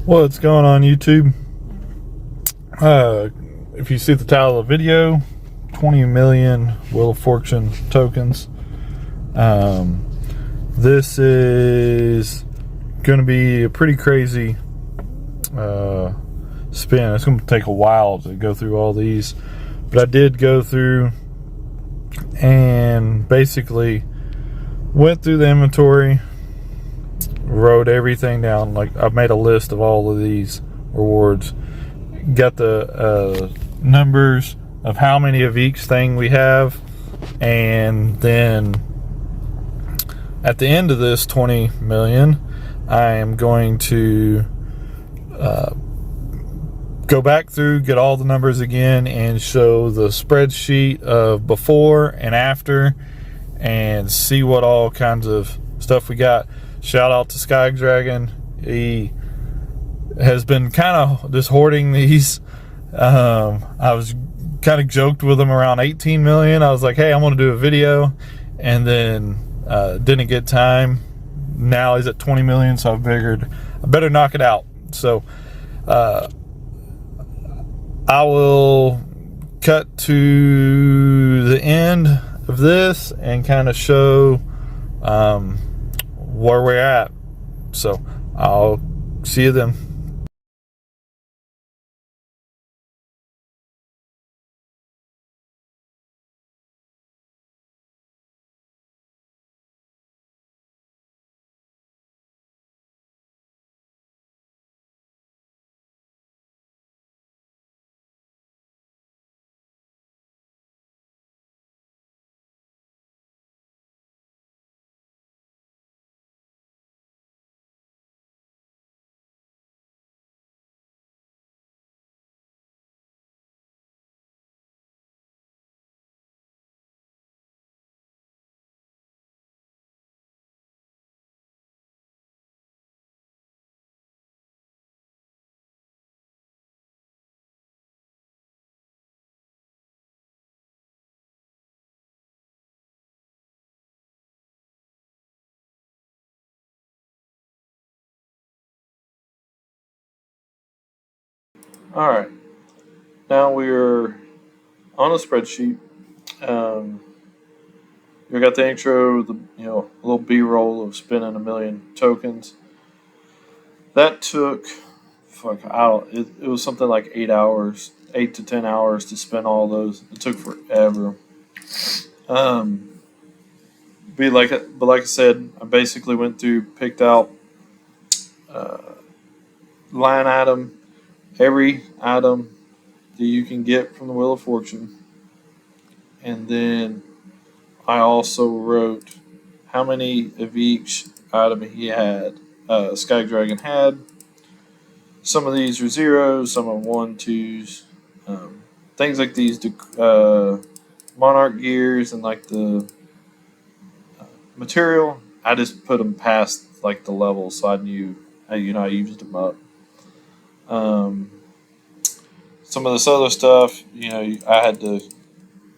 What's going on YouTube? If you see the title of the video, 20 million Wheel of Fortune tokens. This is going to be a pretty crazy spin. It's going to take a while to go through all these, but I did go through and basically went through the inventory, wrote everything down. Like, I've made a list of all of these rewards, got the numbers of how many of each thing we have, and then at the end of this 20 million I am going to go back through, get all the numbers again, and show the spreadsheet of before and after, and see what all kinds of stuff we got. Shout out to Sky Dragon. He has been kind of just hoarding these. I was kind of joked with him around 18 million. I was like, hey, I'm going to do a video, and then didn't get time. Now he's at 20 million, so I figured I better knock it out. So I will cut to the end of this and kind of show where we're at. So I'll see you then. All right, now we're on a spreadsheet. We got the intro, a little B-roll of spinning a million tokens. That took, it was something like 8 hours, 8 to 10 hours to spin all those. It took forever. But like I said, I basically went through, picked out line item, every item that you can get from the Wheel of Fortune, and then I also wrote how many of each item he had. Sky Dragon had. Some of these are zeros, some are 1, 2s. Things like these, Monarch gears and like the material, I just put them past like the level, so I knew, I used them up. Some of this other stuff, I had to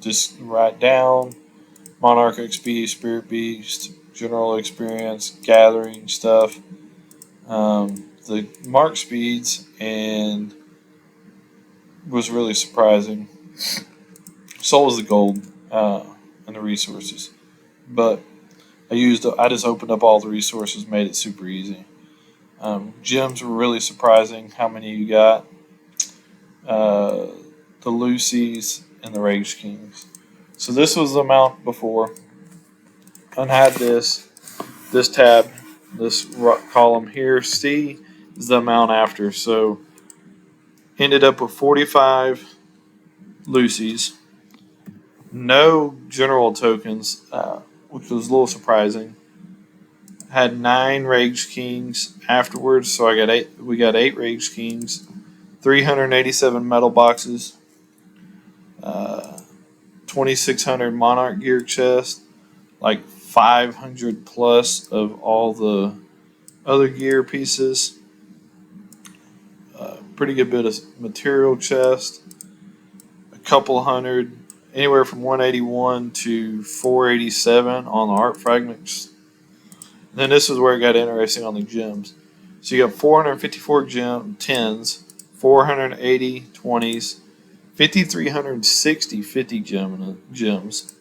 just write down. Monarch XP, Spirit Beast, General Experience, Gathering stuff. The mark speeds, and was really surprising. So was the gold and the resources. But I just opened up all the resources, made it super easy. Gems were really surprising how many you got. The Lucy's and the Rage Kings. So this was the amount before. Unhide this tab, this column here, C is the amount after. So ended up with 45 Lucy's, no general tokens, which was a little surprising. Had 9 Rage Kings afterwards, so we got 8 Rage Kings, 387 metal boxes, 2,600 Monarch gear chest, like 500 plus of all the other gear pieces. Pretty good bit of material chest, a couple hundred, anywhere from 181 to 487 on the art fragments. And then this is where it got interesting on the gems. So you got 454 10s, 480 20s, 5,360 50 gems,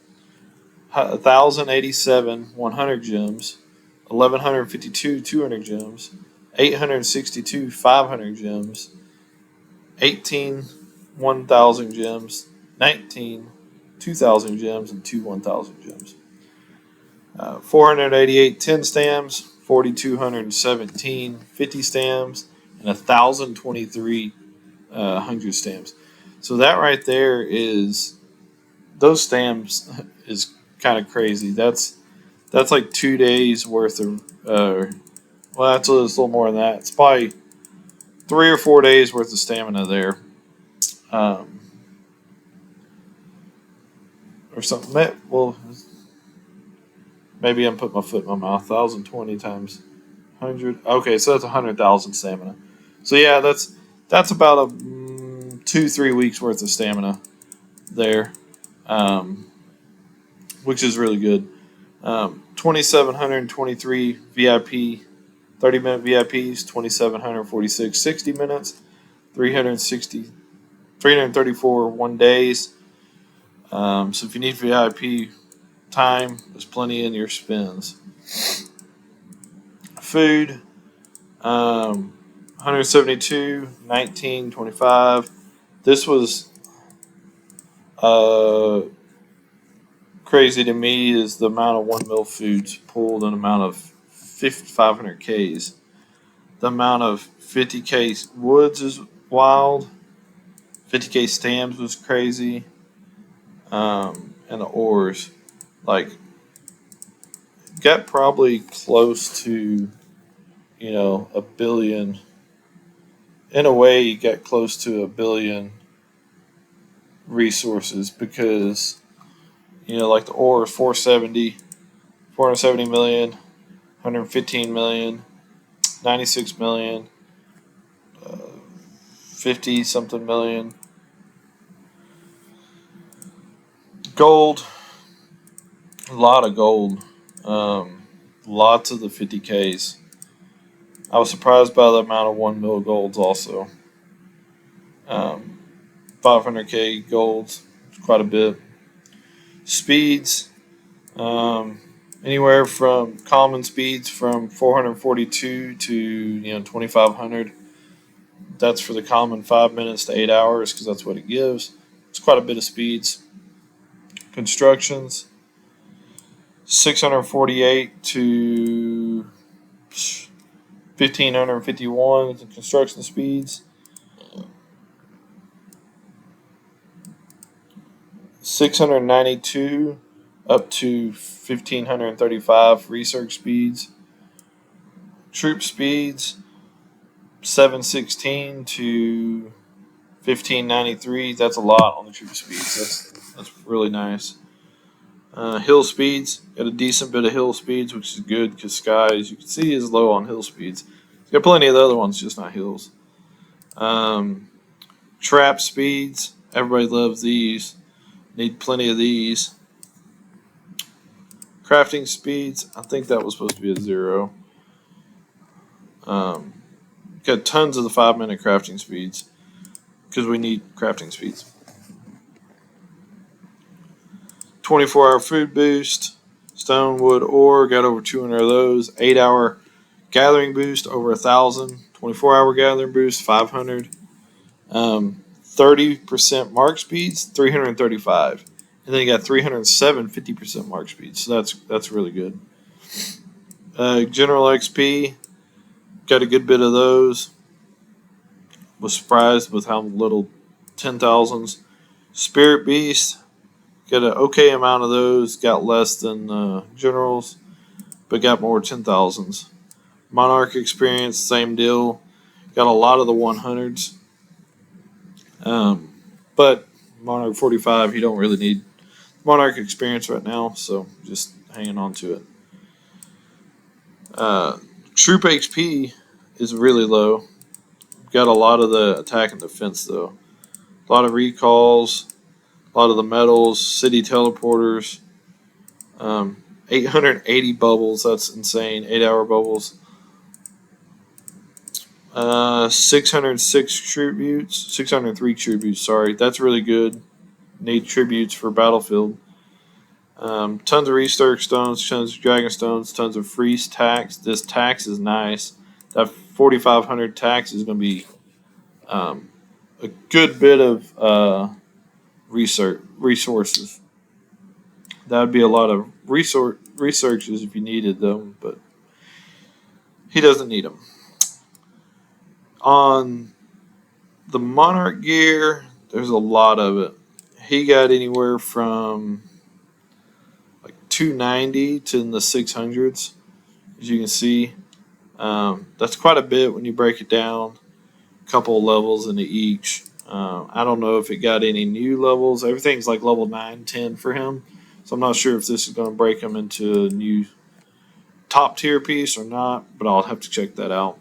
1,087 100 gems, 1,152 200 gems, 862 500 gems, 18 1,000 gems, 19 2,000 gems, and 2 1,000 gems. 488 10 stamps, 4,217 50 stamps, and 1,023 100 stamps. So that right there is, those stamps is kind of crazy. That's like 2 days worth of, well, that's a little more than that. It's probably 3 or 4 days worth of stamina there. Um, or something. Well, maybe I'm putting my foot in my mouth. 1,020 times 100. Okay, so that's 100,000 stamina. So yeah, that's about a 2-3 weeks worth of stamina there, which is really good. 2,723 VIP, 30-minute VIPs, 2,746 60 minutes, 334 1 days. So if you need VIP time, there's plenty in your spins. Food, 172, 19, 25. This was crazy to me, is the amount of 1 mil foods pulled and amount of 500 Ks. The amount of 50K woods is wild. 50K stamps was crazy. And the ores, like, got probably close to, a billion. In a way, you got close to a billion resources, because, like the ore is 470 million, 115 million, 96 million, 50 something million. Gold, a lot of gold. Lots of the 50Ks. I was surprised by the amount of 1 mil golds also. 500K golds, quite a bit. Speeds, anywhere from common speeds from 442 to 2,500. That's for the common 5 minutes to 8 hours, because that's what it gives. It's quite a bit of speeds. Constructions, 648 to 1,551 the construction speeds. 692 up to 1,535 research speeds. Troop speeds, 716 to 1,593. That's a lot on the troop speeds. That's really nice. Hill speeds, got a decent bit of hill speeds, which is good, because Sky, as you can see, is low on hill speeds. It's got plenty of the other ones, just not hills. Trap speeds, everybody loves these. Need plenty of these. Crafting speeds, I think that was supposed to be a 0. Got tons of the 5-minute crafting speeds, because we need crafting speeds. 24-hour food boost, stone, wood, ore, got over 200 of those. 8-hour gathering boost, over 1,000. 24-hour gathering boost, 500. 30% mark speeds, 335. And then you got 307 50% mark speeds. So that's really good. General XP, got a good bit of those. Was surprised with how little 10,000s. Spirit Beast, got an okay amount of those. Got less than generals, but got more 10,000s. Monarch Experience, same deal. Got a lot of the 100s. But Monarch 45, you don't really need Monarch Experience right now, so just hanging on to it. Troop HP is really low. Got a lot of the attack and defense, though. A lot of recalls, a lot of the medals, city teleporters, 880 bubbles. That's insane. 8-hour bubbles. 606 tributes, 603 tributes. Sorry, that's really good. Need tributes for Battlefield. Tons of Restark stones, tons of Dragon stones, tons of freeze tax. This tax is nice. That 4,500 tax is going to be a good bit of resources. That would be a lot of researches if you needed them, but he doesn't need them. On the Monarch gear, there's a lot of it. He got anywhere from like 290 to in the 600s, as you can see. That's quite a bit when you break it down. A couple of levels into each. I don't know if it got any new levels. Everything's like level 9, 10 for him. So I'm not sure if this is going to break him into a new top tier piece or not, but I'll have to check that out.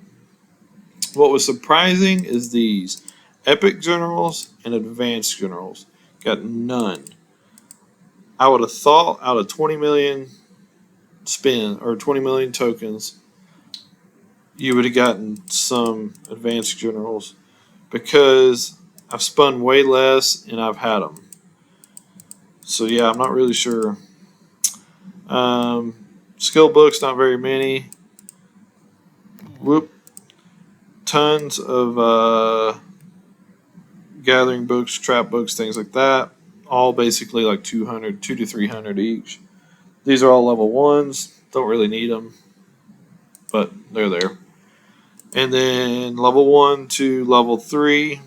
What was surprising is these epic generals and advanced generals. Got none. I would have thought out of 20 million spin or 20 million tokens, you would have gotten some advanced generals because I've spun way less and I've had them. So yeah, I'm not really sure. Skill books, not very many. Whoop. Tons of gathering books, trap books, things like that. All basically like 200, 2 to 300 each. These are all level 1s. Don't really need them, but they're there. And then level 1 to level 3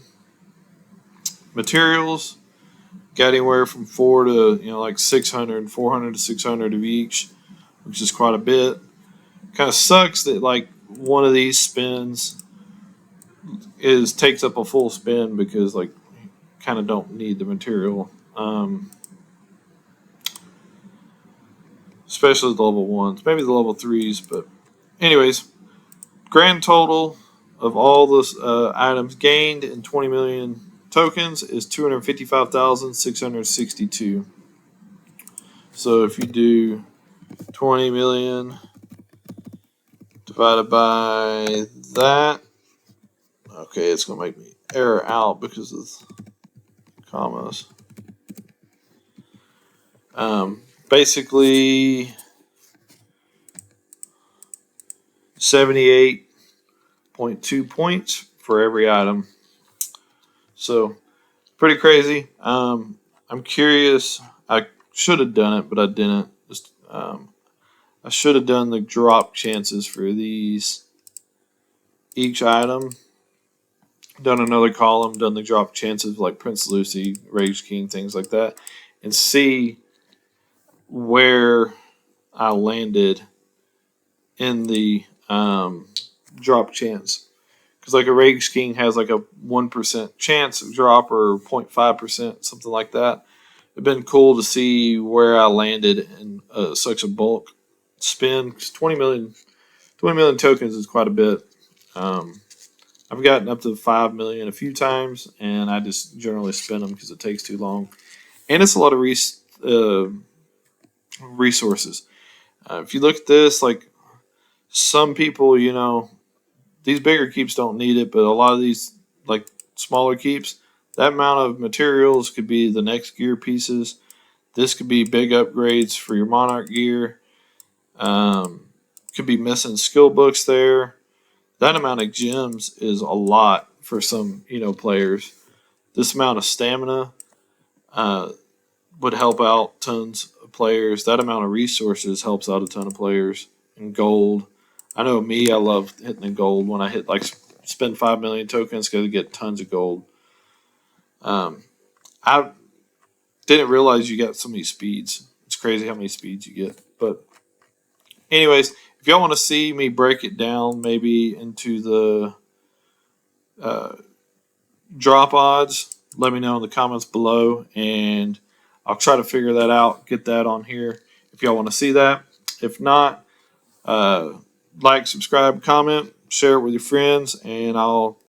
materials. Got anywhere from 4 to like 600, 400 to 600 of each, which is quite a bit. Kind of sucks that like one of these spins takes up a full spin because like kind of don't need the material, especially the level 1s, maybe the level 3s. But anyways, grand total of all those items gained in 20 million tokens is 255,662. So if you do 20 million divided by that, okay, it's going to make me error out because of commas. Basically 78.2 points for every item. So pretty crazy. I'm curious. I should have done it, but I didn't. I should have done the drop chances for these each item. Done another column, done the drop chances like Prince Lucy, Rage King, things like that, and see where I landed in the drop chance. Because like a Rage King has like a 1% chance of drop or 0.5%, something like that. It'd been cool to see where I landed in such a bulk spin. Because 20 million tokens is quite a bit. I've gotten up to 5 million a few times, and I just generally spin them because it takes too long. And it's a lot of resources. If you look at this, like some people, these bigger keeps don't need it, but a lot of these, like smaller keeps, that amount of materials could be the next gear pieces. This could be big upgrades for your Monarch gear. Could be missing skill books there. That amount of gems is a lot for some, players. This amount of stamina would help out tons of players. That amount of resources helps out a ton of players. And gold. I know me, I love hitting the gold when I hit like spend 5 million tokens because I get tons of gold. I didn't realize you got so many speeds. It's crazy how many speeds you get. But anyways, if y'all want to see me break it down maybe into the drop odds, let me know in the comments below, and I'll try to figure that out, get that on here if y'all want to see that. If not, like, subscribe, comment, share it with your friends, and I'll